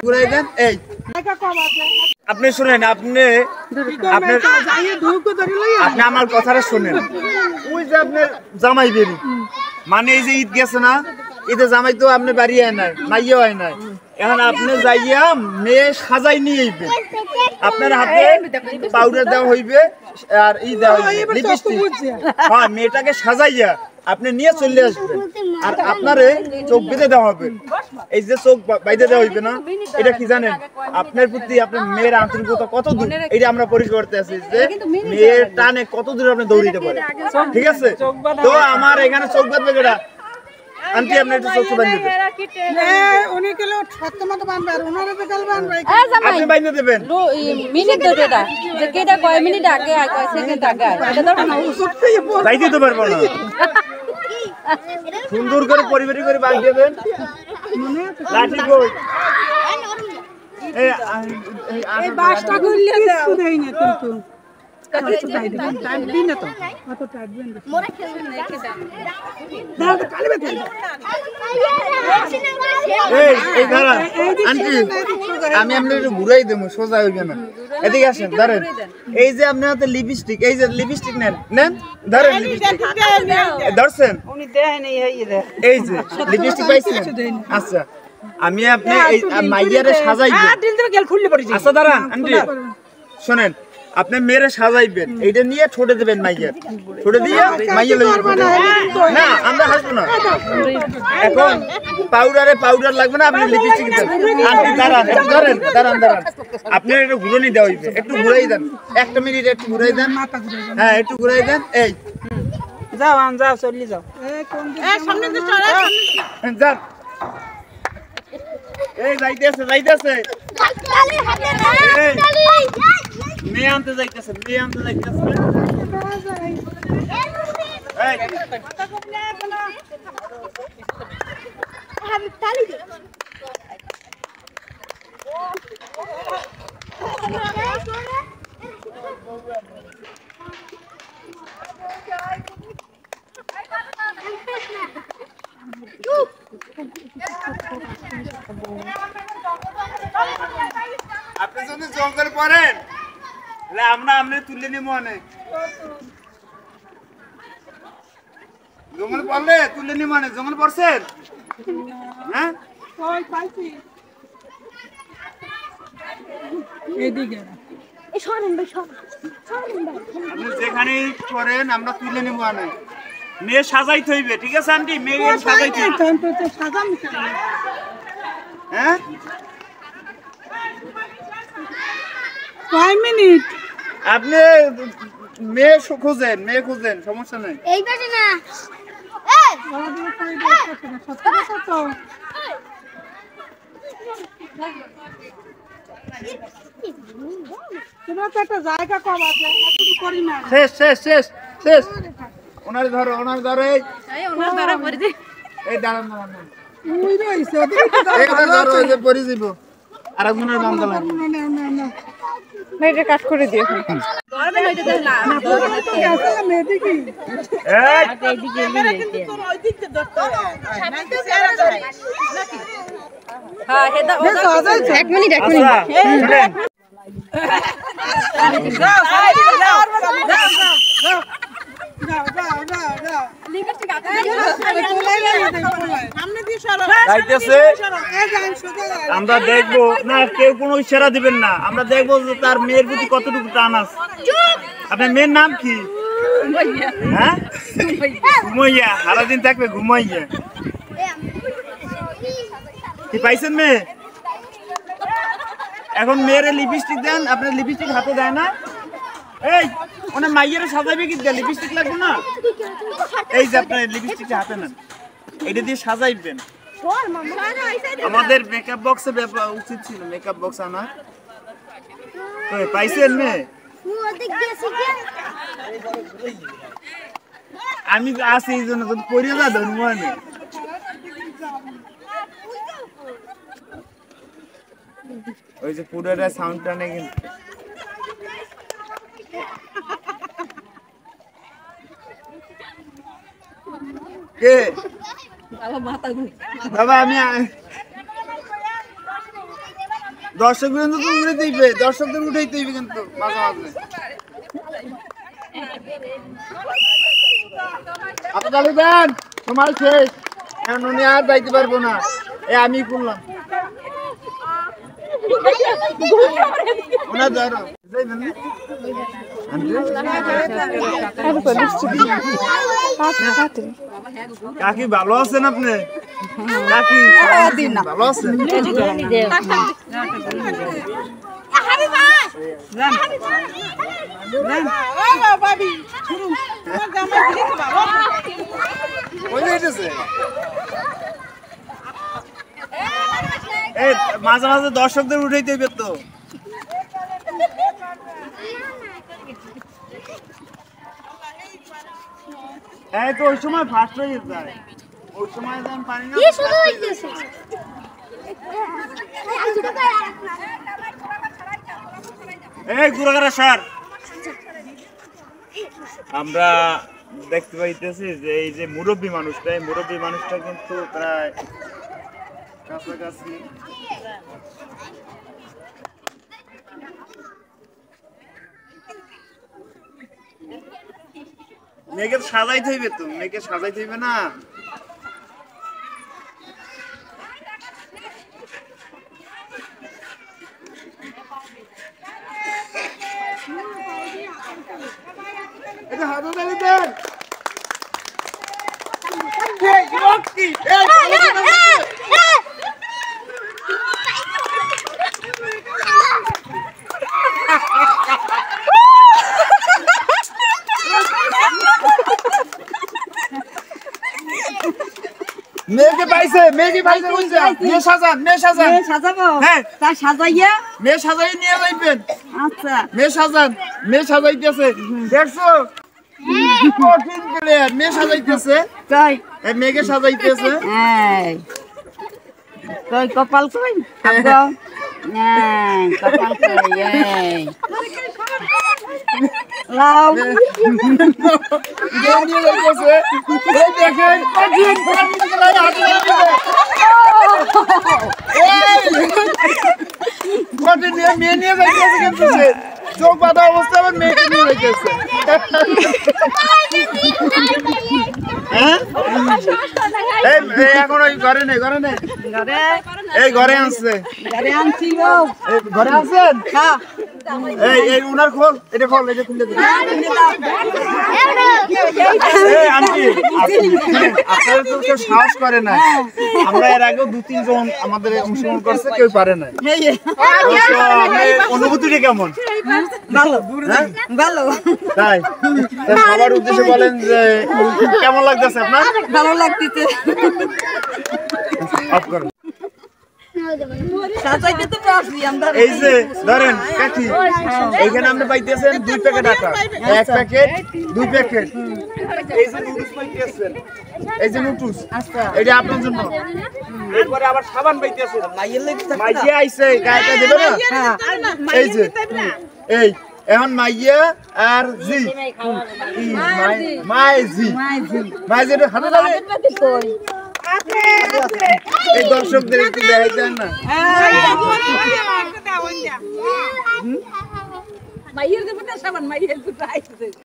ঘুরাই দেন। এই আপনি শুনেন, আপনি আমার কথাটা শুনেন। ওই যে আপনার জামাই বেরি, মানে এই যে ঈদ গেছে না, ঈদে জামাই তো আপনি বাড়ি হয় নাই, মাইয়া হয় নাই। এখন আপনি যাইয়া মেয়ে সাজাই নিয়ে আইবে, আপনার হাতে পাউডার দেওয়া হইবে আর ই দেওয়া হইবে লিপস্টিক। হ্যাঁ, মেয়েটাকে সাজাইয়া আপনি নিয়ে চলে আসবেন। আর আপনারে চোখ বেঁধে দেওয়া হবে। এই যে চোখ বাইধে দেওয়া হইবে না, এটা কি জানেন? আপনার প্রতি আপনার মেয়ের আন্তরিকতা কত দূর, এটা আমরা পরীক্ষা করতে আছি যে মেয়ের টানে কত দূর আপনি দৌড়িতে পারেন। ঠিক আছে, তো আমার এখানে চোখ বাঁধবে কেটা? আন্টি আপনি একটু চোখ বাঁধে দেবেন। উনি কেন সত্য মতো বাঁধবে আর ওনারা তো গাল বাঁধবে। আপনি বাঁধে দেবেন। মিনিট দেটা যে কেটা কয় মিনিট আগে আর কয় সেকেন্ড আগে এটা তো যাইতে তো পারবো না। সুন্দর করে পরিবারি করে বাঁধ দেবেন। লাঠি কই? এই বাসটা গুললে দাও দেই না কিন্তু টাইম দিন না তো কত টাইম দিন মোরা খেলবেন না কি দাও দাও কালি বেতে এই দাঁড়ান আন্টি, আমি আপনাকে ঘুরাই দেবো, সোজা হইবে না। এদিকে আসেন, ধরেন। এই যে আপনার হাতে লিপস্টিক, এই যে লিপস্টিক নেন, নেন ধরেন লিপস্টিক ধরছেন। এই যে লিপস্টিক পাইছেন। আচ্ছা, আমি আপনি এই মাইয়ারে সাজাইবেন। আচ্ছা দাঁড়ান আন্টি, শোনেন, আপনি মেয়েরে সাজাইবেন, এইটা নিয়ে ছোটে দেবেন মাইয়ার, ছোটে দিয়ে মাইয়া লইবেন। না আমরা হাসবো না। এখন পাউডার লাগবে না, আপনি লিপস্টিক দেন। আপনি দাঁড়ান, ধরেন দাঁড়ান দাঁড়ান, আপনি একটু ঘুরনি দেওয়া হইবে, একটু ঘুরাই দেন, একটা মিনিট একটু ঘুরাই দেন। হ্যাঁ একটু ঘুরাই দেন। এই যাও যাও চলি যাও সামনে তো চলে যান। এই যাইতেছে যাইতেছে, মেয়ে আনতে যাইতেছে, মেয়ে আনতে যাইতেছে। আপনি যদি জঙ্গল পড়েন আমরা আপনি তুলে নিব অনেক। জঙ্গল পড়লে তুলে নিব অনেক। জঙ্গল পড়ছেন? হ্যাঁ আপনি যেখানে করেন আমরা তুলে নিব অনেক। মেয়ে সাজাইতে হইবে, ঠিক আছে আন্টি? মেয়ে সাজাইতে হইবে। হ্যাঁ কয় মিনিট আপনি মেয়ে খুঁজেন, মেয়ে খুঁজেন, সমস্যা নেই। এই পাশে না তোমার তো একটা জায়গা কম আছে, করি না। শেষ শেষ শেষ শেষ। ওনার ধরো, ওনার ধরো। এই দাঁড়ান দাঁড়ান, ওই রইছে পরে যাব। আর একজনের নাম দাঁড়ান, এটা কাট করে দিও। এক মিনিট আমরা দেখবো না, কেউ কোনো ইশারা দিবেন না। আমরা দেখবো যে তার মেয়ের প্রতি কতটুকু টান আছে। আপনার মেয়ের নাম কি? হ্যাঁ ঘুমাইয়া, সারাদিন থাকবে ঘুমাইয়া। কি পাইছেন মেয়ে? এখন মেয়েরে লিপস্টিক দেন, আপনার লিপস্টিক হাতে দেয় না। এই ওনার মাইয়ের সাজাইবে কি দেয়? লিপস্টিক লাগবে না? এই যে আপনার লিপস্টিকটা হাতে নেন, এটা দিয়ে সাজাইবেন। আমাদের মেকআপ বক্সে উচিত ছিল মেকআপ বক্স আনা। পাইছেন মেয়ে? আমি আছি এই জন্য পড়িয়ে যা ধরবো আমি। ওই যে পুরোটা সাউন্ডটা নেই কিন্তু। কে বাবা? আমি দর্শক বিন্দু তো উঠে দিবে, দর্শকদের উঠেই দিবে কিন্তু মাঝে মাঝে। আপনাদের দেন তোমার শেষ, এখন উনি আর যাইতে পারবো না, আমি করলাম ওনার ধরো কাকি ভালো আছেন আপনি? কাকি ভালো আছেন? মাঝে মাঝে দর্শকদের উঠাইতে হইবে তো। হ্যাঁ তো ওই সময় ফার্স্ট হয়ে যায়, ওই সময় যখন পানি না আমরা দেখতে পাইতেছি যে এই যে মুরব্বী মানুষটা, এই মুরব্বী মানুষটা কিন্তু প্রায় কাছাকাছি। মেয়েকে সাজাইতে হইবে তো, মেয়েকে সাজাইতে হইবে না। এটা হাতে তালি দেন। মেয়েকে পাইছে, মেয়েকে পাইছে বুঝছে? মেয়ে সাজান, মেয়ে সাজান। মেয়ে সাজাবো? হ্যাঁ। তা সাজাইয়া? মেয়ে সাজাই নিয়ে যাইবেন। আচ্ছা। মেয়ে সাজান, মেয়ে সাজাইতেছে। দেখছো? কঠিন প্লেয়ার, মেয়ে সাজাইতেছে। কই? এই মেয়েকে সাজাইতেছে। এই। কই কপাল কই? আব্বা। এই কপাল কই? এই। লাও। মেয়ে নিয়ে যাইতেছে। এই দেখেন, কঠিন প্লেয়ার হাতে লাগবে। কঠিন নিয়ে মেয়ে নিয়ে যাইতেছে কিন্তু সে। চোখ বাঁধা অবস্থা আবার মেয়েকে নিয়ে যাইতেছে। হ্যাঁ? এই এখন ওই ঘরে নেই, ঘরে নেই। ঘরে এই ঘরে আনছে। ঘরে আনছিল। এই ঘরে আছেন? হ্যাঁ। এই উনার খোল, এটা খোল, এটা খুলে দে। এই আন্টি, আপনারা তো কেউ সাহস করে না। আমরা এর আগেও 2-3 জন আমাদের অংশগ্রহণ করছে, কেউ পারে না। অনুভূতিটা কেমন? ভালো। হ্যাঁ? ভালো। তাই তা সবার উদ্দেশ্যে বলেন যে কেমন লাগতেছে আপনার? ভালো লাগতেছে। অফ করুন। সাজাইতে তো পারছি আমরা। এই যে ধরেন কাকি, এইখানে আপনি পাইতেছেন 2 প্যাকেট আটা, 1 প্যাকেট 2 প্যাকেট। এই যে নুডলস পাইতেছেন, এই যে নুডলস, আচ্ছা। এটা আপনার জন্য। এরপরে আবার সাবান পাইতেছেন, মাইয়া আইছে, গায়টা দেবে না? হ্যাঁ। এই যে এই এখন মাইয়া আর জি মাইজি মাইজি হাতে লাগে। এই দর্শকদের একটু দেখাই দেন না। মাইয়ের দেবো না সাবান, মাইয়ের